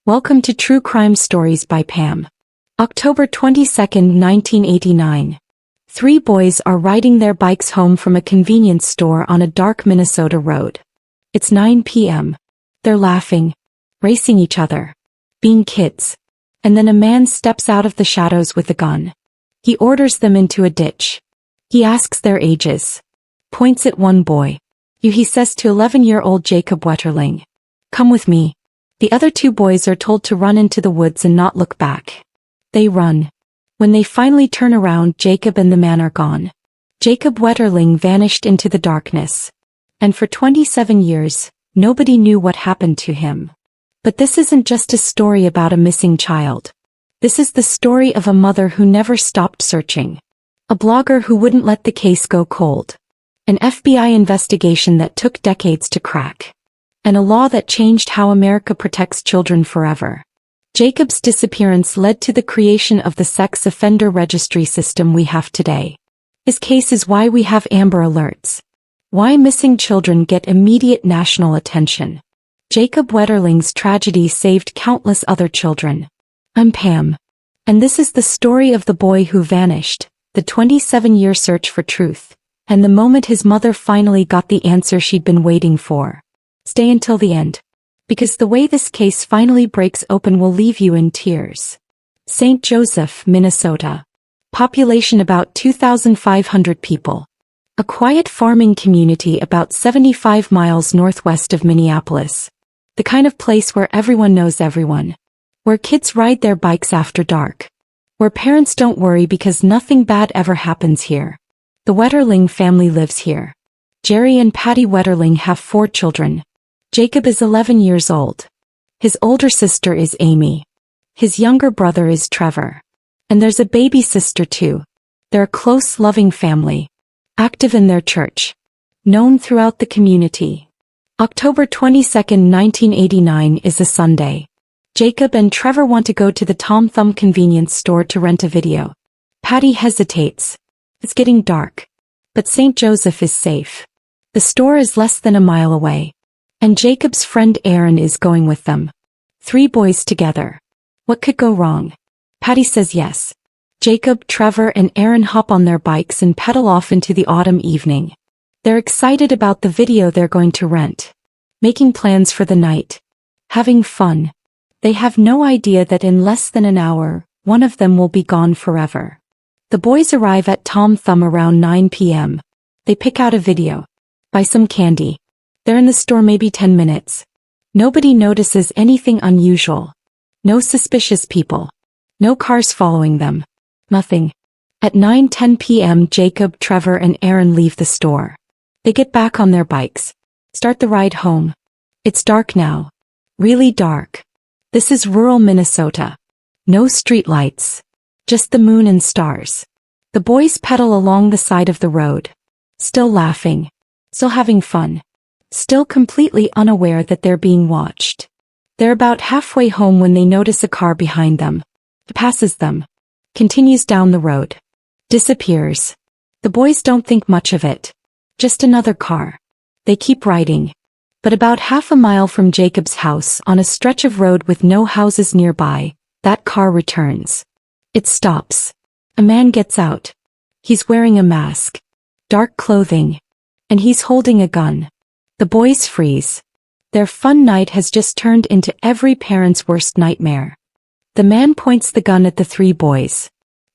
Welcome to True Crime Stories by Pam. October 22, 1989. Three boys are riding their bikes home from a convenience store on a dark Minnesota road. It's 9 p.m. They're laughing, racing each other, being kids. And then a man steps out of the shadows with a gun. He orders them into a ditch. He asks their ages. Points at one boy. He says to 11-year-old Jacob Wetterling. Come with me. The other two boys are told to run into the woods and not look back. They run. When they finally turn around, Jacob and the man are gone. Jacob Wetterling vanished into the darkness. And for 27 years, nobody knew what happened to him. But this isn't just a story about a missing child. This is the story of a mother who never stopped searching. A blogger who wouldn't let the case go cold. An FBI investigation that took decades to crack. And a law that changed how America protects children forever. Jacob's disappearance led to the creation of the sex offender registry system we have today. His case is why we have Amber Alerts. Why missing children get immediate national attention. Jacob Wetterling's tragedy saved countless other children. I'm Pam. And this is the story of the boy who vanished, the 27-year search for truth, and the moment his mother finally got the answer she'd been waiting for. Stay until the end. Because the way this case finally breaks open will leave you in tears. St. Joseph, Minnesota. Population about 2,500 people. A quiet farming community about 75 miles northwest of Minneapolis. The kind of place where everyone knows everyone. Where kids ride their bikes after dark. Where parents don't worry because nothing bad ever happens here. The Wetterling family lives here. Jerry and Patty Wetterling have 4 children. Jacob is 11 years old. His older sister is Amy. His younger brother is Trevor. And there's a baby sister too. They're a close, loving family. Active in their church. Known throughout the community. October 22, 1989 is a Sunday. Jacob and Trevor want to go to the Tom Thumb convenience store to rent a video. Patty hesitates. It's getting dark. But St. Joseph is safe. The store is less than a mile away. And Jacob's friend Aaron is going with them. 3 boys together. What could go wrong? Patty says yes. Jacob, Trevor, and Aaron hop on their bikes and pedal off into the autumn evening. They're excited about the video they're going to rent. Making plans for the night. Having fun. They have no idea that in less than an hour, one of them will be gone forever. The boys arrive at Tom Thumb around 9 p.m. They pick out a video. Buy some candy. They're in the store maybe 10 minutes. Nobody notices anything unusual. No suspicious people. No cars following them. Nothing. At 9:10 p.m. Jacob, Trevor, and Aaron leave the store. They get back on their bikes. Start the ride home. It's dark now. Really dark. This is rural Minnesota. No streetlights. Just the moon and stars. The boys pedal along the side of the road. Still laughing. Still having fun. Still completely unaware that they're being watched. They're about halfway home when they notice a car behind them. It passes them. Continues down the road. Disappears. The boys don't think much of it. Just another car. They keep riding. But about half a mile from Jacob's house on a stretch of road with no houses nearby, that car returns. It stops. A man gets out. He's wearing a mask. Dark clothing. And he's holding a gun. The boys freeze. Their fun night has just turned into every parent's worst nightmare. The man points the gun at the 3 boys.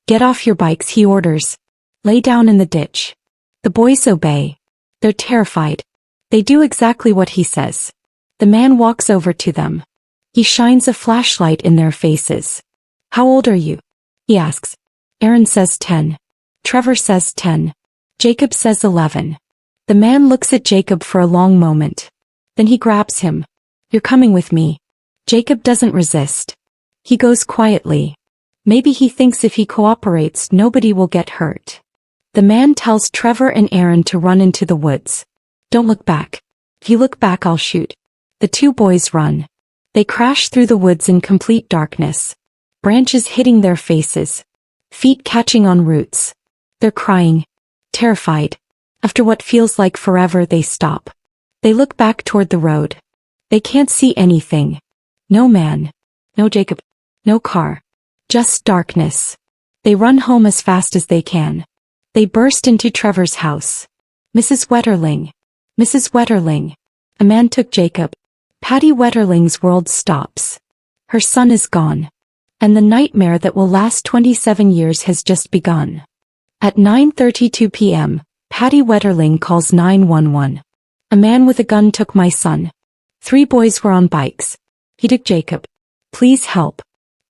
Get off your bikes, he orders. Lay down in the ditch. The boys obey. They're terrified. They do exactly what he says. The man walks over to them. He shines a flashlight in their faces. How old are you? He asks. Aaron says 10. Trevor says 10. Jacob says 11. The man looks at Jacob for a long moment. Then he grabs him. You're coming with me. Jacob doesn't resist. He goes quietly. Maybe he thinks if he cooperates, nobody will get hurt. The man tells Trevor and Aaron to run into the woods. Don't look back. If you look back, I'll shoot. The 2 boys run. They crash through the woods in complete darkness. Branches hitting their faces. Feet catching on roots. They're crying. Terrified. After what feels like forever, they stop. They look back toward the road. They can't see anything. No man. No Jacob. No car. Just darkness. They run home as fast as they can. They burst into Trevor's house. Mrs. Wetterling. Mrs. Wetterling. A man took Jacob. Patty Wetterling's world stops. Her son is gone. And the nightmare that will last 27 years has just begun. At 9:32 p.m., Patty Wetterling calls 911. A man with a gun took my son. 3 boys were on bikes. He took Jacob. Please help.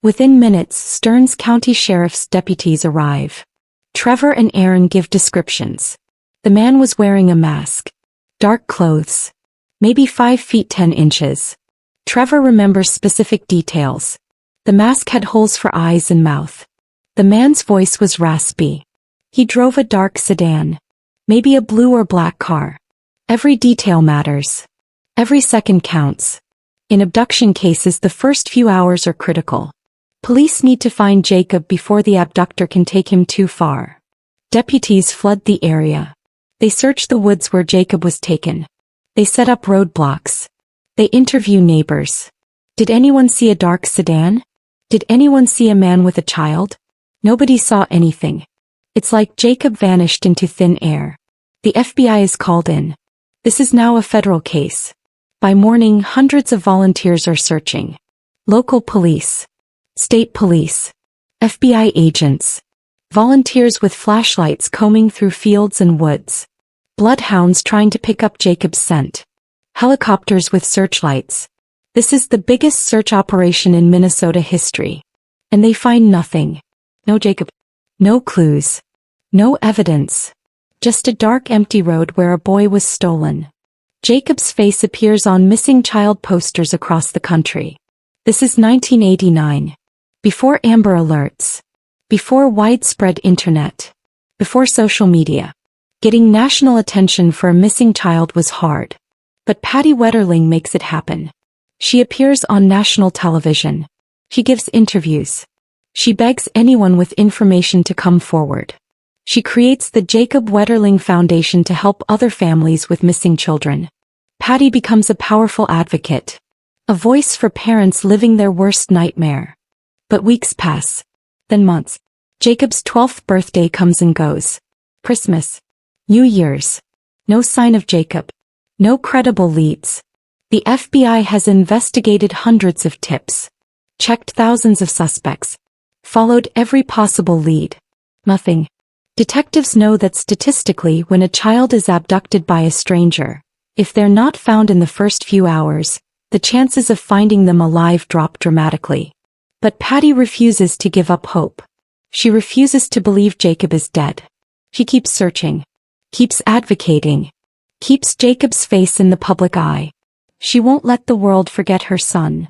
Within minutes, Stearns County Sheriff's deputies arrive. Trevor and Aaron give descriptions. The man was wearing a mask. Dark clothes. Maybe 5 feet 10 inches. Trevor remembers specific details. The mask had holes for eyes and mouth. The man's voice was raspy. He drove a dark sedan. Maybe a blue or black car. Every detail matters. Every second counts. In abduction cases, the first few hours are critical. Police need to find Jacob before the abductor can take him too far. Deputies flood the area. They search the woods where Jacob was taken. They set up roadblocks. They interview neighbors. Did anyone see a dark sedan? Did anyone see a man with a child? Nobody saw anything. It's like Jacob vanished into thin air. The FBI is called in. This is now a federal case. By morning, hundreds of volunteers are searching. Local police. State police. FBI agents. Volunteers with flashlights combing through fields and woods. Bloodhounds trying to pick up Jacob's scent. Helicopters with searchlights. This is the biggest search operation in Minnesota history. And they find nothing. No Jacob. No clues. No evidence. Just a dark empty road where a boy was stolen. Jacob's face appears on missing child posters across the country. This is 1989. Before Amber Alerts. Before widespread internet. Before social media. Getting national attention for a missing child was hard. But Patty Wetterling makes it happen. She appears on national television. She gives interviews. She begs anyone with information to come forward. She creates the Jacob Wetterling Foundation to help other families with missing children. Patty becomes a powerful advocate. A voice for parents living their worst nightmare. But weeks pass. Then months. Jacob's 12th birthday comes and goes. Christmas. New Year's. No sign of Jacob. No credible leads. The FBI has investigated hundreds of tips. Checked thousands of suspects. Followed every possible lead. Nothing. Detectives know that statistically, when a child is abducted by a stranger, if they're not found in the first few hours, the chances of finding them alive drop dramatically. But Patty refuses to give up hope. She refuses to believe Jacob is dead. She keeps searching. Keeps advocating. Keeps Jacob's face in the public eye. She won't let the world forget her son.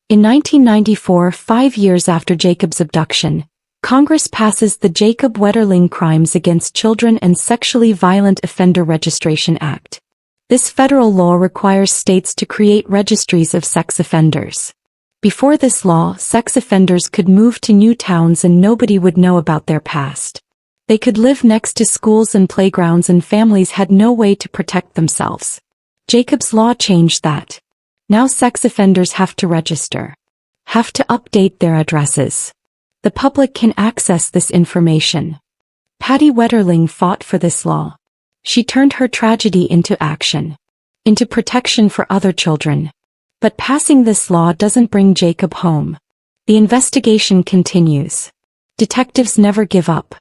In 1994, 5 years after Jacob's abduction, Congress passes the Jacob Wetterling Crimes Against Children and Sexually Violent Offender Registration Act. This federal law requires states to create registries of sex offenders. Before this law, sex offenders could move to new towns and nobody would know about their past. They could live next to schools and playgrounds and families had no way to protect themselves. Jacob's law changed that. Now sex offenders have to register. Have to update their addresses. The public can access this information. Patty Wetterling fought for this law. She turned her tragedy into action. Into protection for other children. But passing this law doesn't bring Jacob home. The investigation continues. Detectives never give up.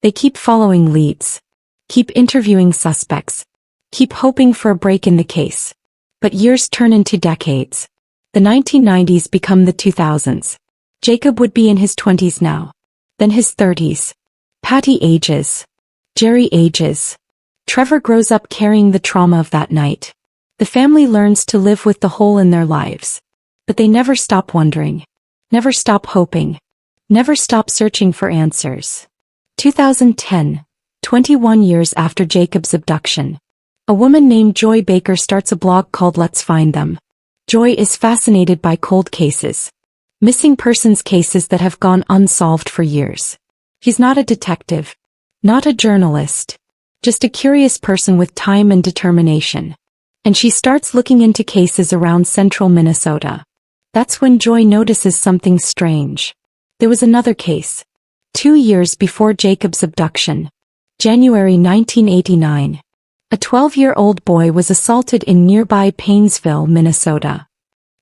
They keep following leads. Keep interviewing suspects. Keep hoping for a break in the case. But years turn into decades. The 1990s become the 2000s. Jacob would be in his 20s now. Then his 30s. Patty ages. Jerry ages. Trevor grows up carrying the trauma of that night. The family learns to live with the hole in their lives. But they never stop wondering. Never stop hoping. Never stop searching for answers. 2010, 21 years after Jacob's abduction. A woman named Joy Baker starts a blog called Let's Find Them. Joy is fascinated by cold cases. Missing persons cases that have gone unsolved for years. She's not a detective. Not a journalist. Just a curious person with time and determination. And she starts looking into cases around central Minnesota. That's when Joy notices something strange. There was another case. 2 years before Jacob's abduction. January 1989. A 12-year-old boy was assaulted in nearby Paynesville, Minnesota.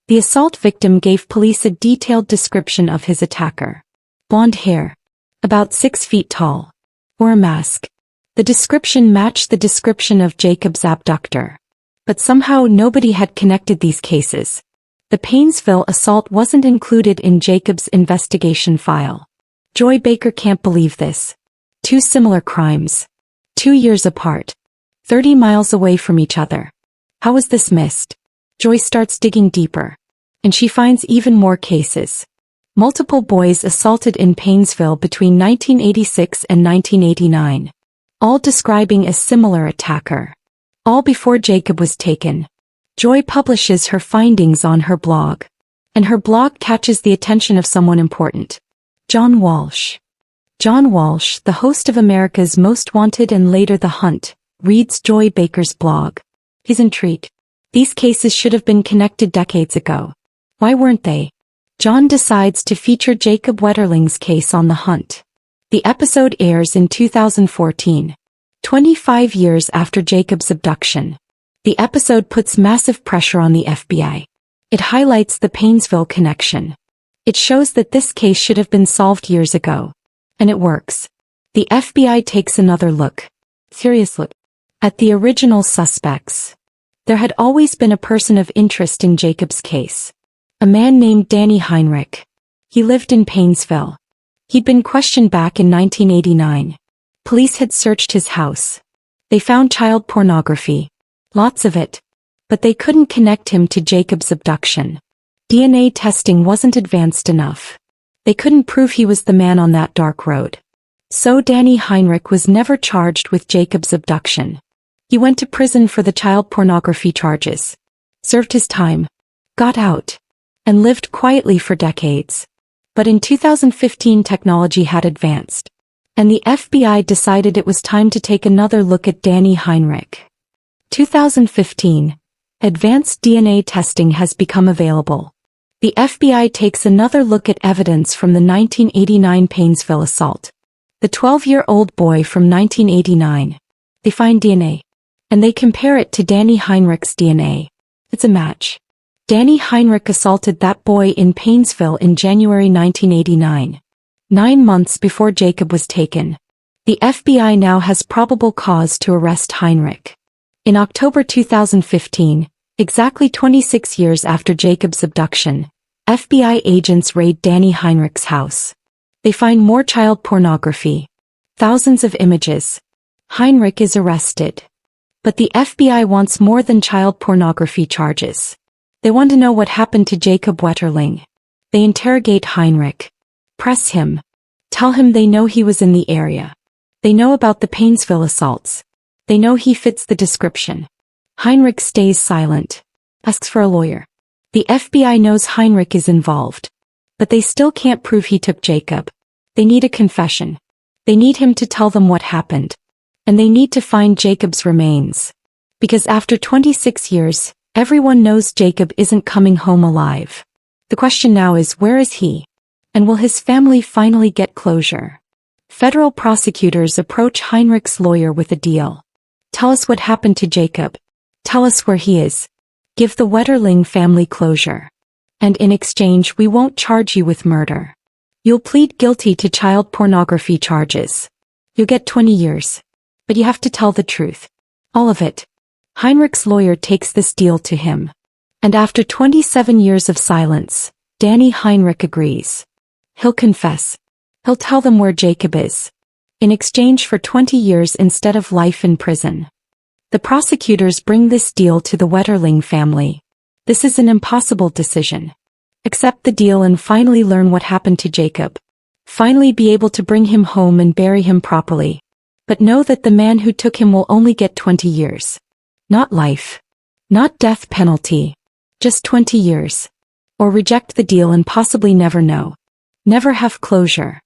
The assault victim gave police a detailed description of his attacker. Blonde hair. About 6 feet tall. Wore a mask. The description matched the description of Jacob's abductor. But somehow nobody had connected these cases. The Paynesville assault wasn't included in Jacob's investigation file. Joy Baker can't believe this. 2 similar crimes. 2 years apart. 30 miles away from each other. How was this missed? Joy starts digging deeper. And she finds even more cases. Multiple boys assaulted in Paynesville between 1986 and 1989. All describing a similar attacker. All before Jacob was taken. Joy publishes her findings on her blog. And her blog catches the attention of someone important. John Walsh. John Walsh, the host of America's Most Wanted and later The Hunt, reads Joy Baker's blog. He's intrigued. These cases should have been connected decades ago. Why weren't they? John decides to feature Jacob Wetterling's case on The Hunt. The episode airs in 2014. 25 years after Jacob's abduction. The episode puts massive pressure on the FBI. It highlights the Paynesville connection. It shows that this case should have been solved years ago. And it works. The FBI takes another look. Serious look. At the original suspects. There had always been a person of interest in Jacob's case. A man named Danny Heinrich. He lived in Paynesville. He'd been questioned back in 1989. Police had searched his house. They found child pornography. Lots of it. But they couldn't connect him to Jacob's abduction. DNA testing wasn't advanced enough. They couldn't prove he was the man on that dark road. So Danny Heinrich was never charged with Jacob's abduction. He went to prison for the child pornography charges. Served his time. Got out. And lived quietly for decades. But in 2015 technology had advanced. And the FBI decided it was time to take another look at Danny Heinrich. 2015. Advanced DNA testing has become available. The FBI takes another look at evidence from the 1989 Paynesville assault. The 12-year-old boy from 1989. They find DNA. And they compare it to Danny Heinrich's DNA. It's a match. Danny Heinrich assaulted that boy in Paynesville in January 1989. 9 months before Jacob was taken. The FBI now has probable cause to arrest Heinrich. In October 2015, exactly 26 years after Jacob's abduction, FBI agents raid Danny Heinrich's house. They find more child pornography. Thousands of images. Heinrich is arrested. But the FBI wants more than child pornography charges. They want to know what happened to Jacob Wetterling. They interrogate Heinrich. Press him. Tell him they know he was in the area. They know about the Paynesville assaults. They know he fits the description. Heinrich stays silent. Asks for a lawyer. The FBI knows Heinrich is involved. But they still can't prove he took Jacob. They need a confession. They need him to tell them what happened. And they need to find Jacob's remains. Because after 26 years, everyone knows Jacob isn't coming home alive. The question now is, where is he? And will his family finally get closure? Federal prosecutors approach Heinrich's lawyer with a deal. Tell us what happened to Jacob. Tell us where he is. Give the Wetterling family closure. And in exchange we won't charge you with murder. You'll plead guilty to child pornography charges. You'll get 20 years. But you have to tell the truth. All of it. Heinrich's lawyer takes this deal to him. And after 27 years of silence, Danny Heinrich agrees. He'll confess. He'll tell them where Jacob is. In exchange for 20 years instead of life in prison. The prosecutors bring this deal to the Wetterling family. This is an impossible decision. Accept the deal and finally learn what happened to Jacob. Finally be able to bring him home and bury him properly. But know that the man who took him will only get 20 years. Not life. Not death penalty. Just 20 years. Or reject the deal and possibly never know. Never have closure.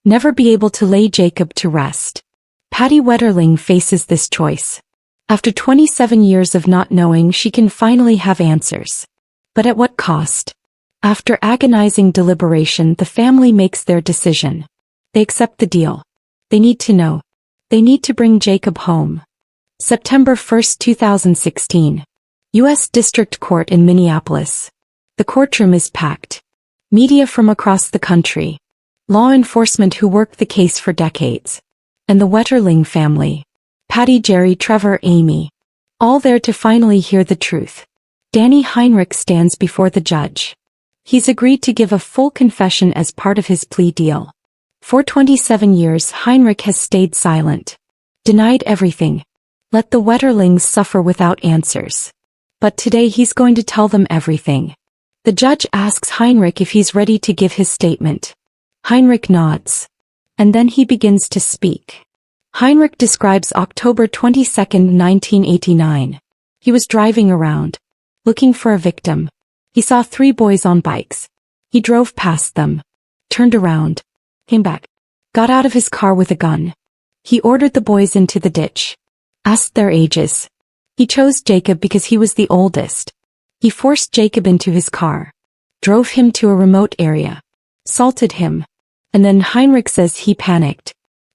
Never be able to lay Jacob to rest. Patty Wetterling faces this choice. After 27 years of not knowing, she can finally have answers. But at what cost? After agonizing deliberation, the family makes their decision. They accept the deal. They need to know. They need to bring Jacob home. September 1, 2016. U.S. District Court in Minneapolis. The courtroom is packed. Media from across the country. Law enforcement who worked the case for decades. And the Wetterling family. Patty, Jerry, Trevor, Amy. All there to finally hear the truth. Danny Heinrich stands before the judge. He's agreed to give a full confession as part of his plea deal. For 27 years Heinrich has stayed silent. Denied everything. Let the Wetterlings suffer without answers. But today he's going to tell them everything. The judge asks Heinrich if he's ready to give his statement. Heinrich nods. And then he begins to speak. Heinrich describes October 22, 1989. He was driving around, looking for a victim. He saw 3 boys on bikes. He drove past them, turned around, came back, got out of his car with a gun. He ordered the boys into the ditch, asked their ages. He chose Jacob because he was the oldest. He forced Jacob into his car, drove him to a remote area, assaulted him. And then Heinrich says he panicked.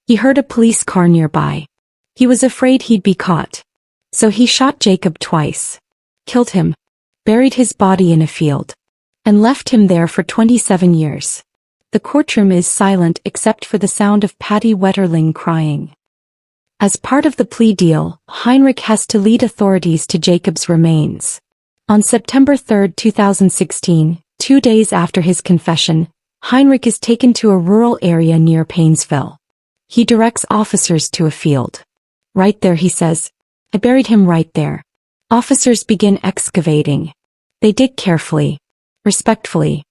He heard a police car nearby. He was afraid he'd be caught. So he shot Jacob twice, killed him, buried his body in a field, and left him there for 27 years. The courtroom is silent except for the sound of Patty Wetterling crying. As part of the plea deal, Heinrich has to lead authorities to Jacob's remains. On September 3, 2016, 2 days after his confession, Heinrich is taken to a rural area near Painesville. He directs officers to a field. Right there, he says, I buried him right there. Officers begin excavating. They dig carefully, respectfully,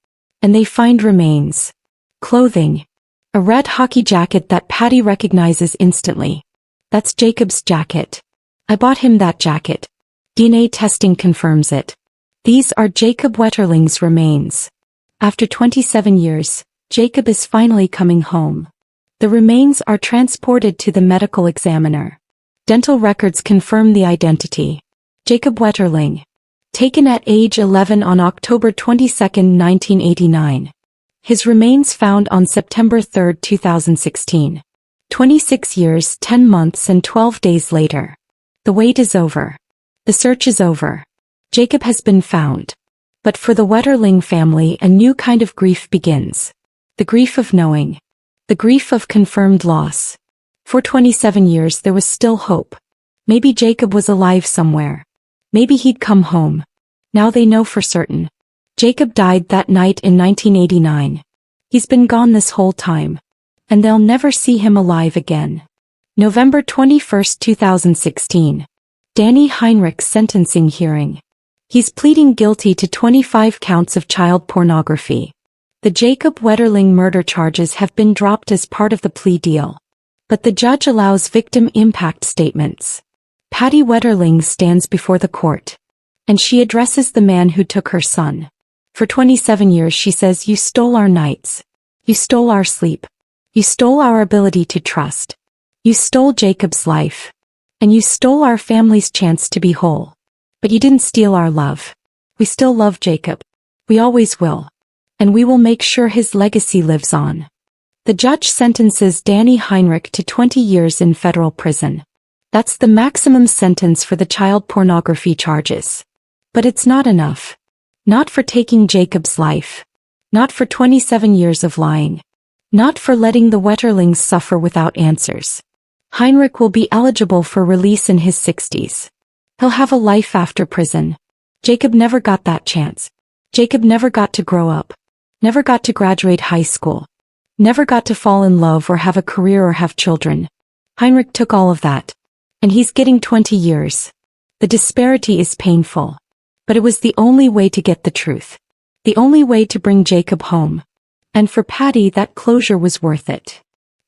and they find remains. Clothing. A red hockey jacket that Patty recognizes instantly. That's Jacob's jacket. I bought him that jacket. DNA testing confirms it. These are Jacob Wetterling's remains. After 27 years, Jacob is finally coming home. The remains are transported to the medical examiner. Dental records confirm the identity. Jacob Wetterling. Taken at age 11 on October 22, 1989. His remains found on September 3, 2016. 26 years, 10 months and 12 days later. The wait is over. The search is over. Jacob has been found. But for the Wetterling family, a new kind of grief begins. The grief of knowing. The grief of confirmed loss. For 27 years there was still hope. Maybe Jacob was alive somewhere. Maybe he'd come home. Now they know for certain. Jacob died that night in 1989. He's been gone this whole time. And they'll never see him alive again. November 21, 2016. Danny Heinrich's sentencing hearing. He's pleading guilty to 25 counts of child pornography. The Jacob Wetterling murder charges have been dropped as part of the plea deal. But the judge allows victim impact statements. Patty Wetterling stands before the court. And she addresses the man who took her son. For 27 years she says, you stole our nights. You stole our sleep. You stole our ability to trust. You stole Jacob's life. And you stole our family's chance to be whole. But you didn't steal our love. We still love Jacob. We always will. And we will make sure his legacy lives on. The judge sentences Danny Heinrich to 20 years in federal prison. That's the maximum sentence for the child pornography charges. But it's not enough. Not for taking Jacob's life. Not for 27 years of lying. Not for letting the Wetterlings suffer without answers. Heinrich will be eligible for release in his 60s. He'll have a life after prison. Jacob never got that chance. Jacob never got to grow up. Never got to graduate high school. Never got to fall in love or have a career or have children. Heinrich took all of that. And he's getting 20 years. The disparity is painful. But it was the only way to get the truth. The only way to bring Jacob home. And for Patty, that closure was worth it.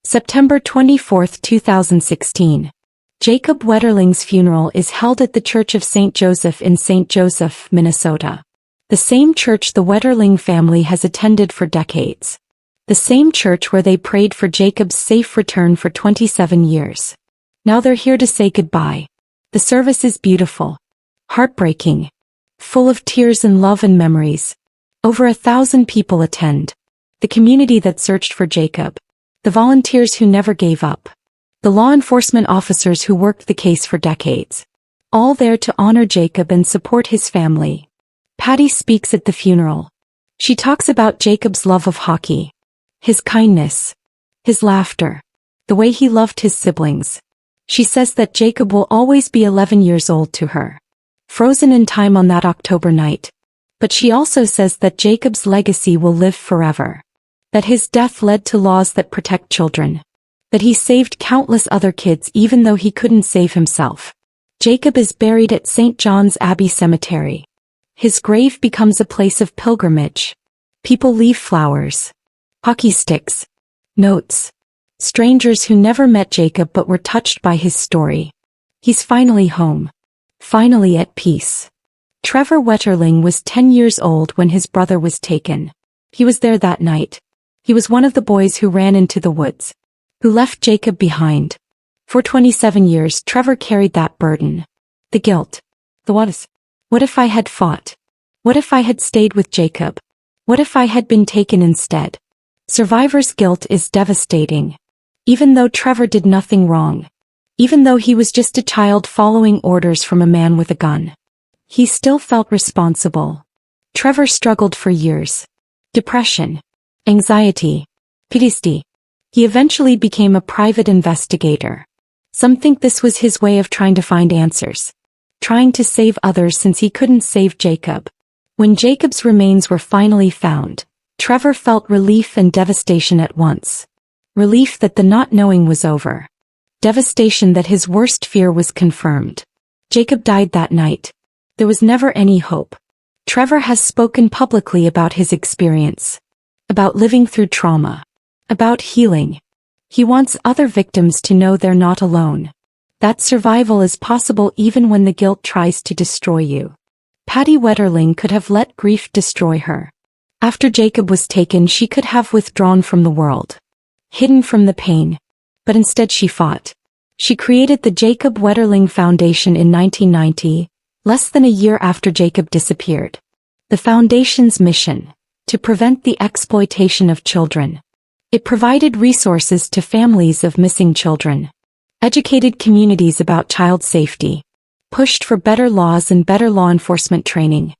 September 24, 2016. Jacob Wetterling's funeral is held at the Church of St. Joseph in St. Joseph, Minnesota. The same church the Wetterling family has attended for decades. The same church where they prayed for Jacob's safe return for 27 years. Now they're here to say goodbye. The service is beautiful. Heartbreaking. Full of tears and love and memories. Over 1,000 people attend. The community that searched for Jacob. The volunteers who never gave up. The law enforcement officers who worked the case for decades. All there to honor Jacob and support his family. Patty speaks at the funeral. She talks about Jacob's love of hockey. His kindness. His laughter. The way he loved his siblings. She says that Jacob will always be 11 years old to her. Frozen in time on that October night. But she also says that Jacob's legacy will live forever. That his death led to laws that protect children. That he saved countless other kids even though he couldn't save himself. Jacob is buried at St. John's Abbey Cemetery. His grave becomes a place of pilgrimage. People leave flowers. Hockey sticks. Notes. Strangers who never met Jacob but were touched by his story. He's finally home. Finally at peace. Trevor Wetterling was 10 years old when his brother was taken. He was there that night. He was one of the boys who ran into the woods. Who left Jacob behind. For 27 years Trevor carried that burden. The guilt. The what-ifs. What if I had fought? What if I had stayed with Jacob? What if I had been taken instead? Survivor's guilt is devastating. Even though Trevor did nothing wrong. Even though he was just a child following orders from a man with a gun. He still felt responsible. Trevor struggled for years. Depression. Anxiety. PTSD. He eventually became a private investigator. Some think this was his way of trying to find answers. Trying to save others since he couldn't save Jacob. When Jacob's remains were finally found, Trevor felt relief and devastation at once. Relief that the not knowing was over. Devastation that his worst fear was confirmed. Jacob died that night. There was never any hope. Trevor has spoken publicly about his experience. About living through trauma. About healing. He wants other victims to know they're not alone. That survival is possible even when the guilt tries to destroy you. Patty Wetterling could have let grief destroy her. After Jacob was taken, she could have withdrawn from the world. Hidden from the pain. But instead she fought. She created the Jacob Wetterling Foundation in 1990, less than a year after Jacob disappeared. The foundation's mission: to prevent the exploitation of children. It provided resources to families of missing children. Educated communities about child safety. Pushed for better laws and better law enforcement training.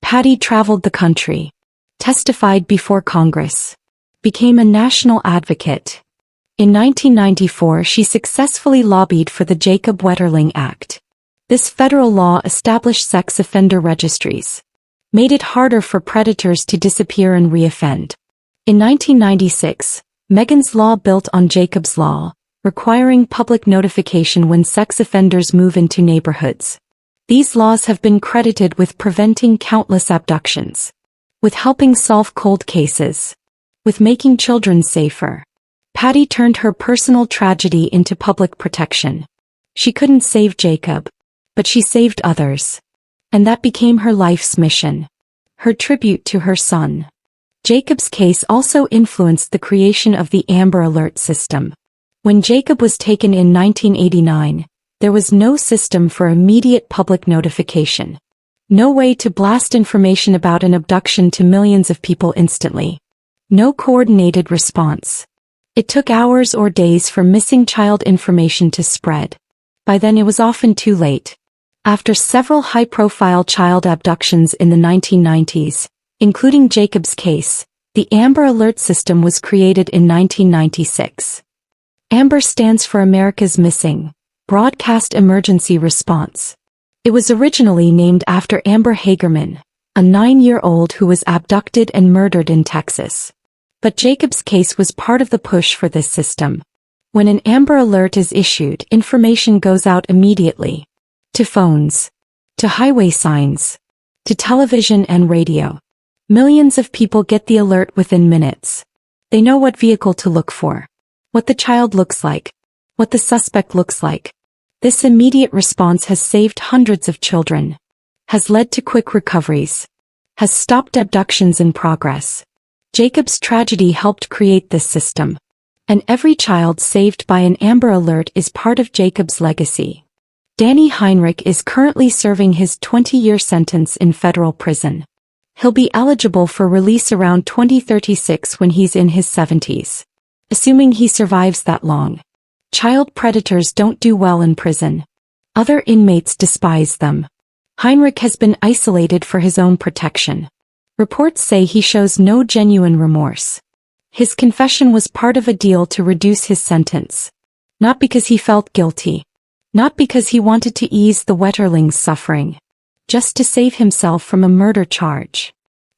Patty traveled the country. Testified before Congress. Became a national advocate. In 1994 she successfully lobbied for the Jacob Wetterling Act. This federal law established sex offender registries. Made it harder for predators to disappear and reoffend. In 1996, Megan's Law built on Jacob's Law, requiring public notification when sex offenders move into neighborhoods. These laws have been credited with preventing countless abductions. With helping solve cold cases. With making children safer. Patty turned her personal tragedy into public protection. She couldn't save Jacob. But she saved others. And that became her life's mission. Her tribute to her son. Jacob's case also influenced the creation of the Amber Alert system. When Jacob was taken in 1989, there was no system for immediate public notification. No way to blast information about an abduction to millions of people instantly. No coordinated response. It took hours or days for missing child information to spread. By then it was often too late. After several high-profile child abductions in the 1990s, including Jacob's case, the Amber Alert system was created in 1996. Amber stands for America's Missing Broadcast Emergency Response. It was originally named after Amber Hagerman, a 9-year-old who was abducted and murdered in Texas. But Jacob's case was part of the push for this system. When an Amber Alert is issued, information goes out immediately. To phones. To highway signs. To television and radio. Millions of people get the alert within minutes. They know what vehicle to look for. What the child looks like. What the suspect looks like. This immediate response has saved hundreds of children. Has led to quick recoveries. Has stopped abductions in progress. Jacob's tragedy helped create this system. And every child saved by an Amber Alert is part of Jacob's legacy. Danny Heinrich is currently serving his 20-year sentence in federal prison. He'll be eligible for release around 2036 when he's in his 70s. Assuming he survives that long. Child predators don't do well in prison. Other inmates despise them. Heinrich has been isolated for his own protection. Reports say he shows no genuine remorse. His confession was part of a deal to reduce his sentence. Not because he felt guilty. Not because he wanted to ease the Wetterling's suffering. Just to save himself from a murder charge.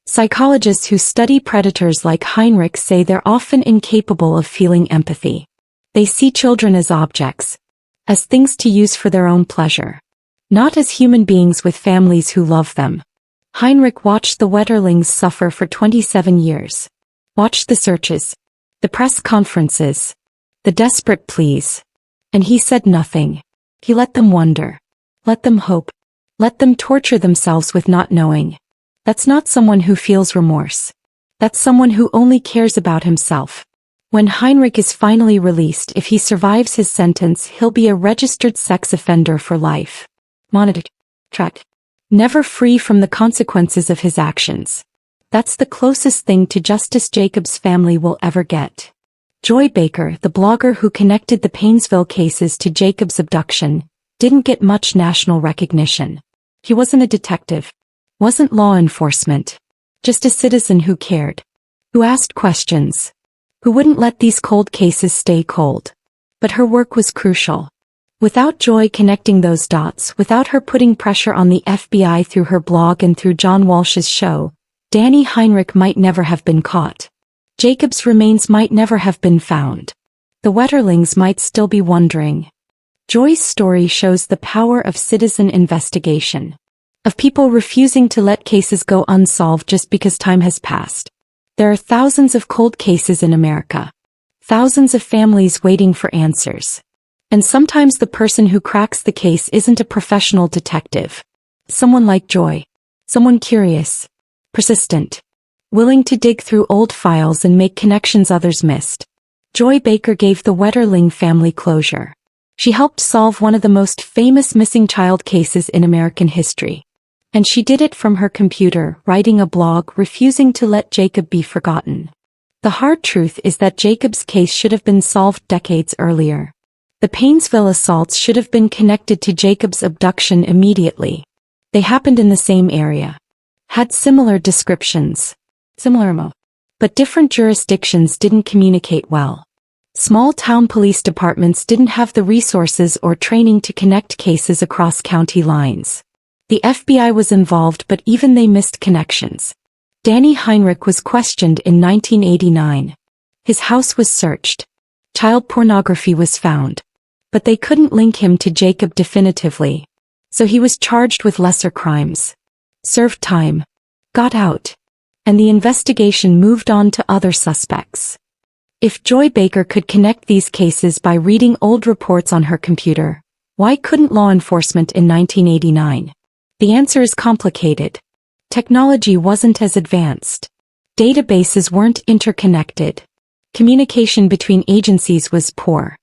Psychologists who study predators like Heinrich say they're often incapable of feeling empathy. They see children as objects. As things to use for their own pleasure. Not as human beings with families who love them. Heinrich watched the Wetterlings suffer for 27 years. Watched the searches. The press conferences. The desperate pleas. And he said nothing. He let them wonder. Let them hope. Let them torture themselves with not knowing. That's not someone who feels remorse. That's someone who only cares about himself. When Heinrich is finally released, if he survives his sentence, he'll be a registered sex offender for life. Monitored. Tracked. Never free from the consequences of his actions. That's the closest thing to justice Jacob's family will ever get. Joy Baker, the blogger who connected the Painesville cases to Jacob's abduction, didn't get much national recognition. He wasn't a detective. Wasn't law enforcement. Just a citizen who cared. Who asked questions. Who wouldn't let these cold cases stay cold. But her work was crucial. Without Joy connecting those dots, without her putting pressure on the FBI through her blog and through John Walsh's show, Danny Heinrich might never have been caught. Jacob's remains might never have been found. The Wetterlings might still be wondering. Joy's story shows the power of citizen investigation. Of people refusing to let cases go unsolved just because time has passed. There are thousands of cold cases in America. Thousands of families waiting for answers. And sometimes the person who cracks the case isn't a professional detective. Someone like Joy. Someone curious. Persistent. Willing to dig through old files and make connections others missed. Joy Baker gave the Wetterling family closure. She helped solve one of the most famous missing child cases in American history. And she did it from her computer, writing a blog, refusing to let Jacob be forgotten. The hard truth is that Jacob's case should have been solved decades earlier. The Painesville assaults should have been connected to Jacob's abduction immediately. They happened in the same area. Had similar descriptions. Similar MO. But different jurisdictions didn't communicate well. Small-town police departments didn't have the resources or training to connect cases across county lines. The FBI was involved, but even they missed connections. Danny Heinrich was questioned in 1989. His house was searched. Child pornography was found. But they couldn't link him to Jacob definitively. So he was charged with lesser crimes. Served time. Got out. And the investigation moved on to other suspects. If Joy Baker could connect these cases by reading old reports on her computer, why couldn't law enforcement in 1989? The answer is complicated. Technology wasn't as advanced. Databases weren't interconnected. Communication between agencies was poor.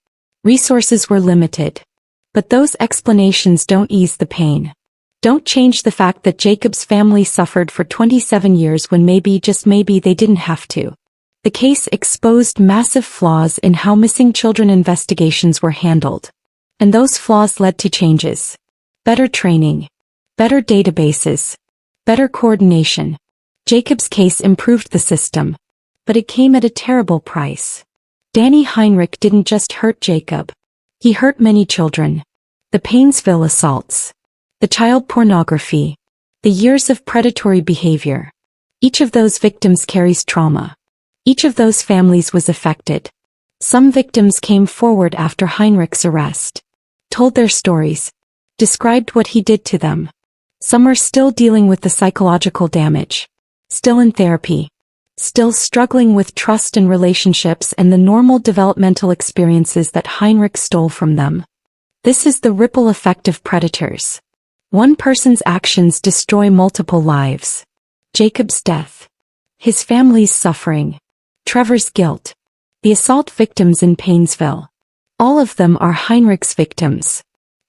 Resources were limited. But those explanations don't ease the pain. Don't change the fact that Jacob's family suffered for 27 years when maybe, just maybe, they didn't have to. The case exposed massive flaws in how missing children investigations were handled. And those flaws led to changes. Better training. Better databases. Better coordination. Jacob's case improved the system. But it came at a terrible price. Danny Heinrich didn't just hurt Jacob. He hurt many children. The Painesville assaults. The child pornography. The years of predatory behavior. Each of those victims carries trauma. Each of those families was affected. Some victims came forward after Heinrich's arrest. Told their stories. Described what he did to them. Some are still dealing with the psychological damage. Still in therapy. Still struggling with trust and relationships and the normal developmental experiences that Heinrich stole from them. This is the ripple effect of predators. One person's actions destroy multiple lives. Jacob's death. His family's suffering. Trevor's guilt. The assault victims in Painesville. All of them are Heinrich's victims.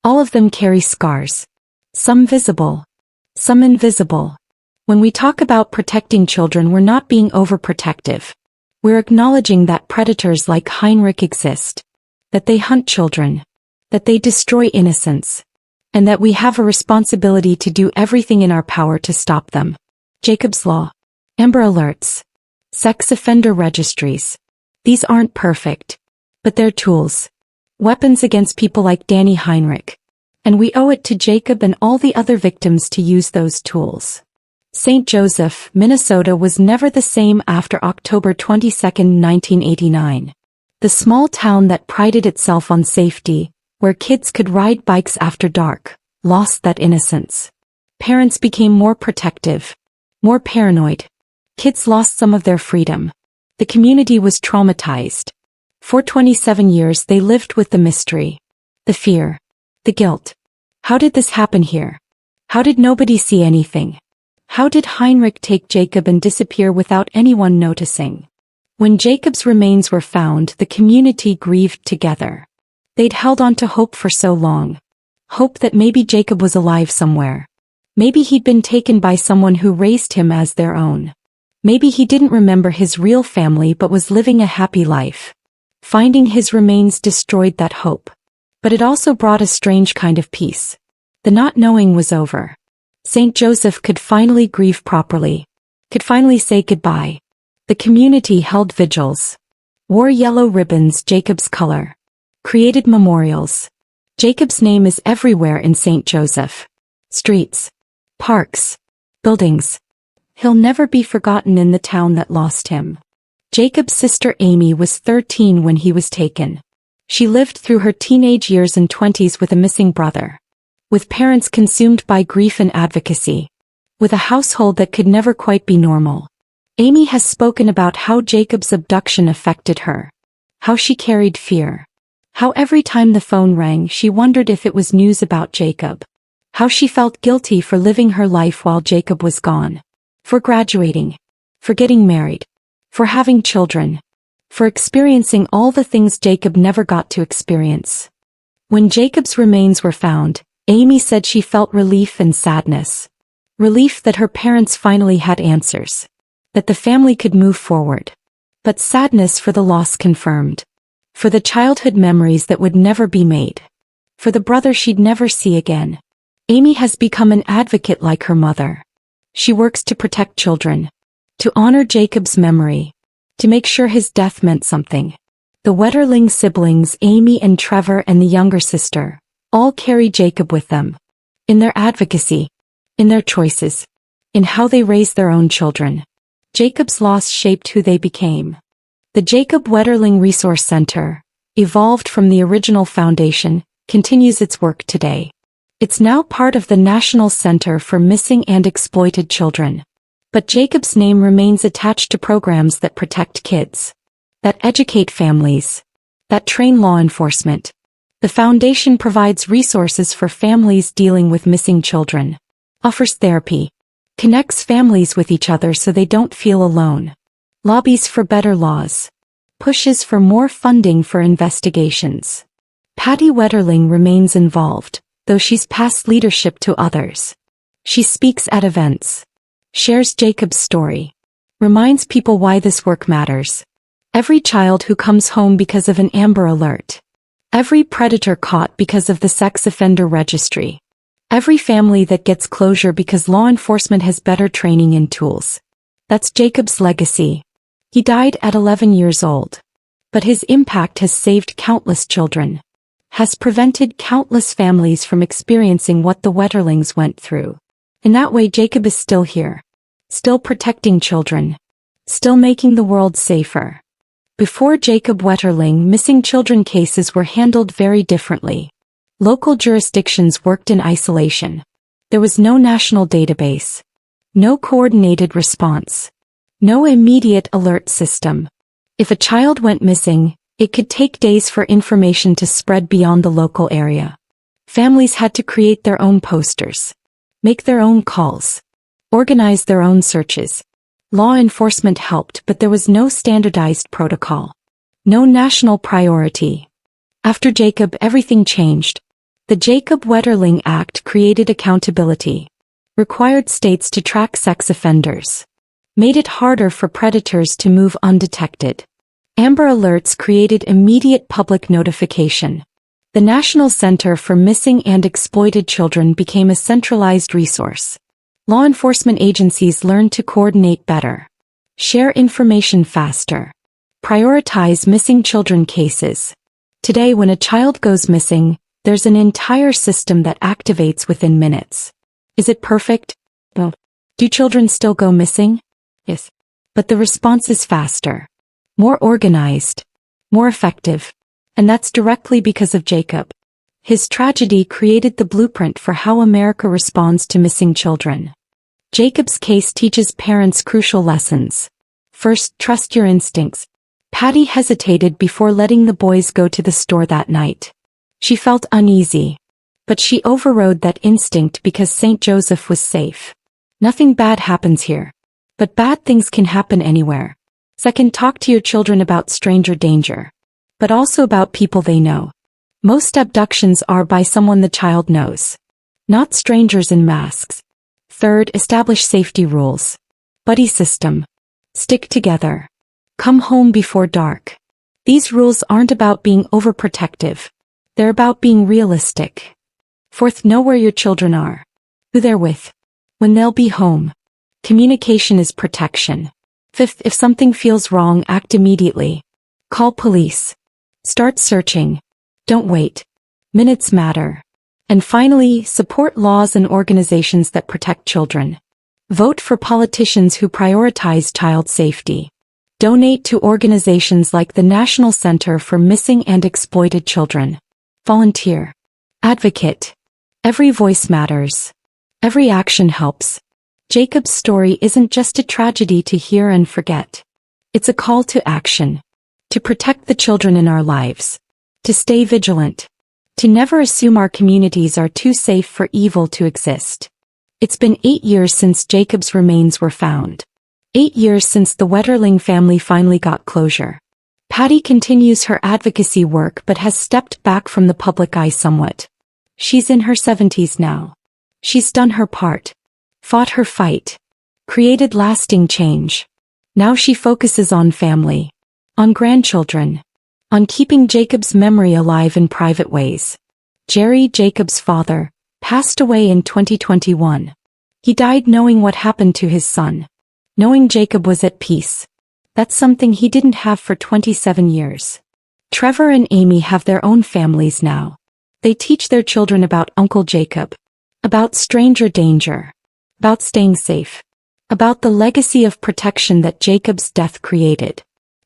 All of them carry scars. Some visible. Some invisible. When we talk about protecting children, we're not being overprotective. We're acknowledging that predators like Heinrich exist, that they hunt children, that they destroy innocence, and that we have a responsibility to do everything in our power to stop them. Jacob's Law. Amber Alerts. Sex offender registries. These aren't perfect, but they're tools. Weapons against people like Danny Heinrich. And we owe it to Jacob and all the other victims to use those tools. St. Joseph, Minnesota was never the same after October 22, 1989. The small town that prided itself on safety, where kids could ride bikes after dark, lost that innocence. Parents became more protective, more paranoid. Kids lost some of their freedom. The community was traumatized. For 27 years they lived with the mystery, the fear, the guilt. How did this happen here? How did nobody see anything? How did Heinrich take Jacob and disappear without anyone noticing? When Jacob's remains were found, the community grieved together. They'd held on to hope for so long. Hope that maybe Jacob was alive somewhere. Maybe he'd been taken by someone who raised him as their own. Maybe he didn't remember his real family but was living a happy life. Finding his remains destroyed that hope. But it also brought a strange kind of peace. The not knowing was over. St. Joseph could finally grieve properly. Could finally say goodbye. The community held vigils. Wore yellow ribbons, Jacob's color. Created memorials. Jacob's name is everywhere in St. Joseph. Streets. Parks. Buildings. He'll never be forgotten in the town that lost him. Jacob's sister Amy was 13 when he was taken. She lived through her teenage years and 20s with a missing brother. With parents consumed by grief and advocacy. With a household that could never quite be normal. Amy has spoken about how Jacob's abduction affected her. How she carried fear. How every time the phone rang she wondered if it was news about Jacob. How she felt guilty for living her life while Jacob was gone. For graduating. For getting married. For having children. For experiencing all the things Jacob never got to experience. When Jacob's remains were found, Amy said she felt relief and sadness. Relief that her parents finally had answers. That the family could move forward. But sadness for the loss confirmed. For the childhood memories that would never be made. For the brother she'd never see again. Amy has become an advocate like her mother. She works to protect children. To honor Jacob's memory. To make sure his death meant something. The Wetterling siblings, Amy and Trevor and the younger sister, all carry Jacob with them. In their advocacy. In their choices. In how they raise their own children. Jacob's loss shaped who they became. The Jacob Wetterling Resource Center, evolved from the original foundation, continues its work today. It's now part of the National Center for Missing and Exploited Children. But Jacob's name remains attached to programs that protect kids. That educate families. That train law enforcement. The foundation provides resources for families dealing with missing children. Offers therapy. Connects families with each other so they don't feel alone. Lobbies for better laws. Pushes for more funding for investigations. Patty Wetterling remains involved, though she's passed leadership to others. She speaks at events. Shares Jacob's story. Reminds people why this work matters. Every child who comes home because of an Amber Alert. Every predator caught because of the sex offender registry. Every family that gets closure because law enforcement has better training and tools. That's Jacob's legacy. He died at 11 years old. But his impact has saved countless children. Has prevented countless families from experiencing what the Wetterlings went through. In that way, Jacob is still here. Still protecting children. Still making the world safer. Before Jacob Wetterling, missing children cases were handled very differently. Local jurisdictions worked in isolation. There was no national database. No coordinated response. No immediate alert system. If a child went missing, it could take days for information to spread beyond the local area. Families had to create their own posters. Make their own calls. Organize their own searches. Law enforcement helped, but there was no standardized protocol. No national priority. After Jacob, everything changed. The Jacob Wetterling Act created accountability. required states to track sex offenders, made it harder for predators to move undetected. Amber Alerts created immediate public notification. The National Center for Missing and Exploited Children became a centralized resource. Law enforcement agencies learned to coordinate better, share information faster, prioritize missing children cases. Today, when a child goes missing, there's an entire system that activates within minutes. Is it perfect? No. Do children still go missing? Yes. But the response is faster, more organized, more effective. And that's directly because of Jacob. His tragedy created the blueprint for how America responds to missing children. Jacob's case teaches parents crucial lessons. First, trust your instincts. Patty hesitated before letting the boys go to the store that night. She felt uneasy, but she overrode that instinct because St. Joseph was safe. Nothing bad happens here, but bad things can happen anywhere. Second, talk to your children about stranger danger, but also about people they know. Most abductions are by someone the child knows, not strangers in masks. Third, establish safety rules. Buddy system. Stick together. Come home before dark. These rules aren't about being overprotective. They're about being realistic. Fourth, know where your children are, who they're with, when they'll be home. Communication is protection. Fifth, if something feels wrong, act immediately. Call police. Start searching. Don't wait. Minutes matter. And finally, support laws and organizations that protect children. Vote for politicians who prioritize child safety. Donate to organizations like the National Center for Missing and Exploited Children. Volunteer. Advocate. Every voice matters. Every action helps. Jacob's story isn't just a tragedy to hear and forget. It's a call to action. To protect the children in our lives. To stay vigilant. To never assume our communities are too safe for evil to exist. It's been 8 years since Jacob's remains were found. 8 years since the Wetterling family finally got closure. Patty continues her advocacy work but has stepped back from the public eye somewhat. She's in her 70s now. She's done her part. Fought her fight. Created lasting change. Now she focuses on family. On grandchildren. On keeping Jacob's memory alive in private ways. Jerry, Jacob's father, passed away in 2021. He died knowing what happened to his son. Knowing Jacob was at peace. That's something he didn't have for 27 years. Trevor and Amy have their own families now. They teach their children about Uncle Jacob. About stranger danger. About staying safe. About the legacy of protection that Jacob's death created.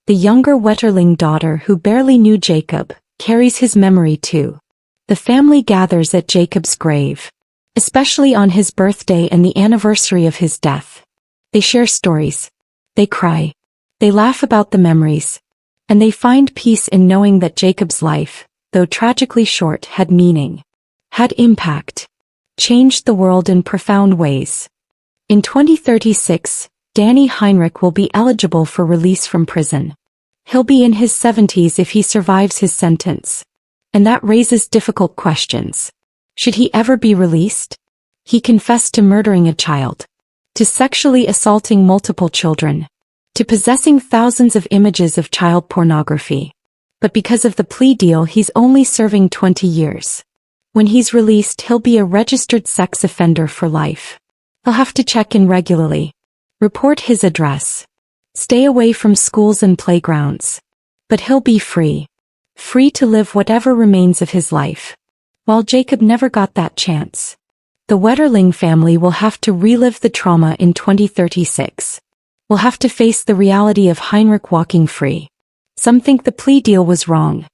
The younger Wetterling daughter who barely knew Jacob, carries his memory too. The family gathers at Jacob's grave. Especially on his birthday and the anniversary of his death. They share stories. They cry. They laugh about the memories. And they find peace in knowing that Jacob's life, though tragically short, had meaning. Had impact. Changed the world in profound ways. In 2036, Danny Heinrich will be eligible for release from prison. He'll be in his 70s if he survives his sentence. And that raises difficult questions. Should he ever be released? He confessed to murdering a child. To sexually assaulting multiple children. To possessing thousands of images of child pornography. But because of the plea deal, he's only serving 20 years. When he's released, he'll be a registered sex offender for life. He'll have to check in regularly. Report his address. Stay away from schools and playgrounds. But he'll be free. Free to live whatever remains of his life. While Jacob never got that chance. The Wetterling family will have to relive the trauma in 2036. Will have to face the reality of Heinrich walking free. Some think the plea deal was wrong.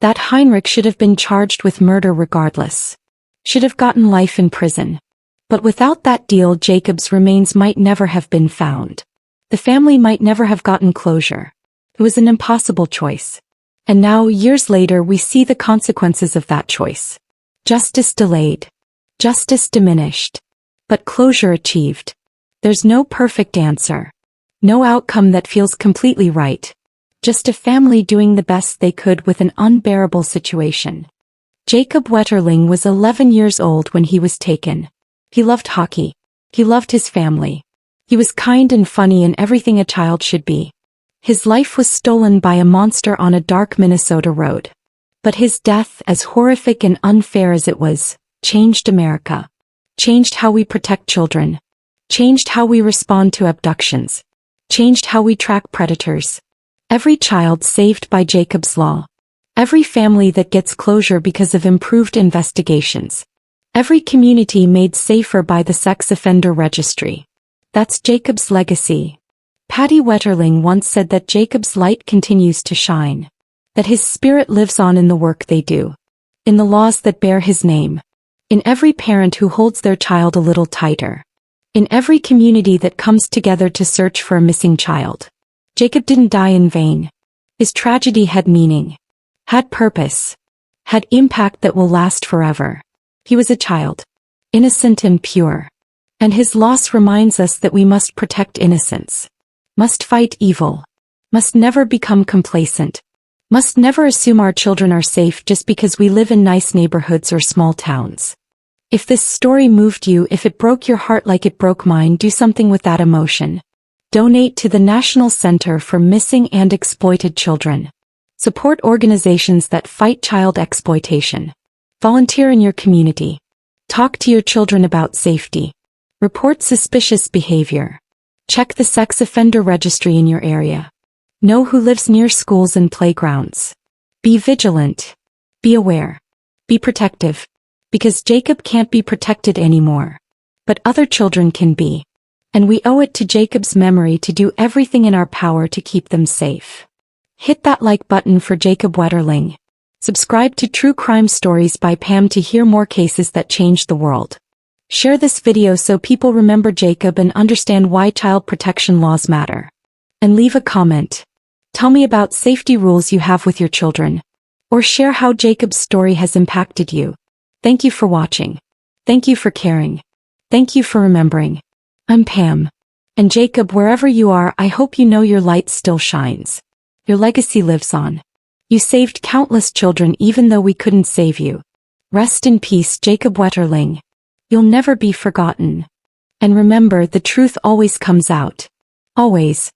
That Heinrich should have been charged with murder regardless. Should have gotten life in prison. But without that deal, Jacob's remains might never have been found. The family might never have gotten closure. It was an impossible choice. And now, years later, we see the consequences of that choice. Justice delayed. Justice diminished. But closure achieved. There's no perfect answer. No outcome that feels completely right. Just a family doing the best they could with an unbearable situation. Jacob Wetterling was 11 years old when he was taken. He loved hockey. He loved his family. He was kind and funny and everything a child should be. His life was stolen by a monster on a dark Minnesota road. But his death, as horrific and unfair as it was, changed America. Changed how we protect children. Changed how we respond to abductions. Changed how we track predators. Every child saved by Jacob's Law. Every family that gets closure because of improved investigations. Every community made safer by the sex offender registry. That's Jacob's legacy. Patty Wetterling once said that Jacob's light continues to shine. That his spirit lives on in the work they do. In the laws that bear his name. In every parent who holds their child a little tighter. In every community that comes together to search for a missing child. Jacob didn't die in vain. His tragedy had meaning. Had purpose. Had impact that will last forever. He was a child. Innocent and pure. And his loss reminds us that we must protect innocence. Must fight evil. Must never become complacent. Must never assume our children are safe just because we live in nice neighborhoods or small towns. If this story moved you, if it broke your heart like it broke mine, do something with that emotion. Donate to the National Center for Missing and Exploited Children. Support organizations that fight child exploitation. Volunteer in your community. Talk to your children about safety. Report suspicious behavior. Check the sex offender registry in your area. Know who lives near schools and playgrounds. Be vigilant. Be aware. Be protective. Because Jacob can't be protected anymore. But other children can be. And we owe it to Jacob's memory to do everything in our power to keep them safe. Hit that like button for Jacob Wetterling. Subscribe to True Crime Stories by Pam to hear more cases that change the world. Share this video so people remember Jacob and understand why child protection laws matter. And leave a comment. Tell me about safety rules you have with your children. Or share how Jacob's story has impacted you. Thank you for watching. Thank you for caring. Thank you for remembering. I'm Pam. And Jacob, wherever you are, I hope you know your light still shines. Your legacy lives on. You saved countless children even though we couldn't save you. Rest in peace, Jacob Wetterling. You'll never be forgotten. And remember, the truth always comes out. Always.